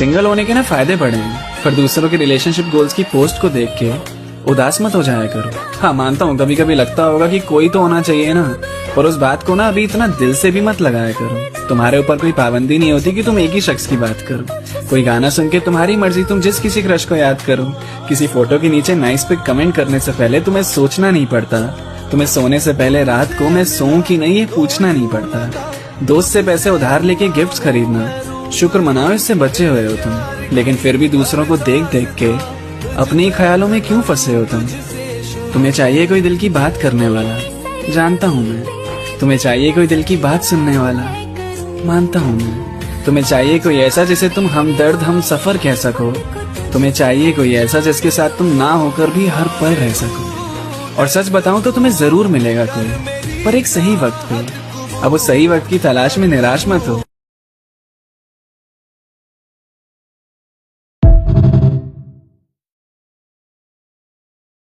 Single होने के ना फायदे बड़े हैं, पर दूसरों के रिलेशनशिप गोल्स की पोस्ट को देख के उदास मत हो जाया करो। हाँ मानता हूँ कभी कभी लगता होगा कि कोई तो होना चाहिए ना, पर उस बात को ना अभी इतना दिल से भी मत लगाया करो। तुम्हारे ऊपर कोई पाबंदी नहीं होती कि तुम एक ही शख्स की बात करो। कोई गाना सुन के तुम्हारी मर्जी, तुम जिस किसी क्रश को याद करो। किसी फोटो के नीचे नाइस पिक कमेंट करने से पहले तुम्हें सोचना नहीं पड़ता। तुम्हें सोने से पहले रात को मैं सोऊं कि नहीं ये पूछना नहीं पड़ता। दोस्त से पैसे उधार लेके गिफ्ट्स खरीदना, शुक्र मनाओ इससे बचे हुए हो तुम। लेकिन फिर भी दूसरों को देख देख के अपने ही ख्यालों में क्यों फंसे हो तुम। तुम्हें चाहिए कोई दिल की बात करने वाला, जानता हूँ मैं। तुम्हें चाहिए कोई दिल की बात सुनने वाला, मानता हूँ मैं। तुम्हें चाहिए कोई ऐसा जिसे तुम हमदर्द हम सफर कह सको। तुम्हें चाहिए कोई ऐसा जिसके साथ तुम ना होकर भी हर पल रह सको। और सच बताऊं तो तुम्हें जरूर मिलेगा कोई, पर एक सही वक्त पे। अब उस सही वक्त की तलाश में निराश मत हो।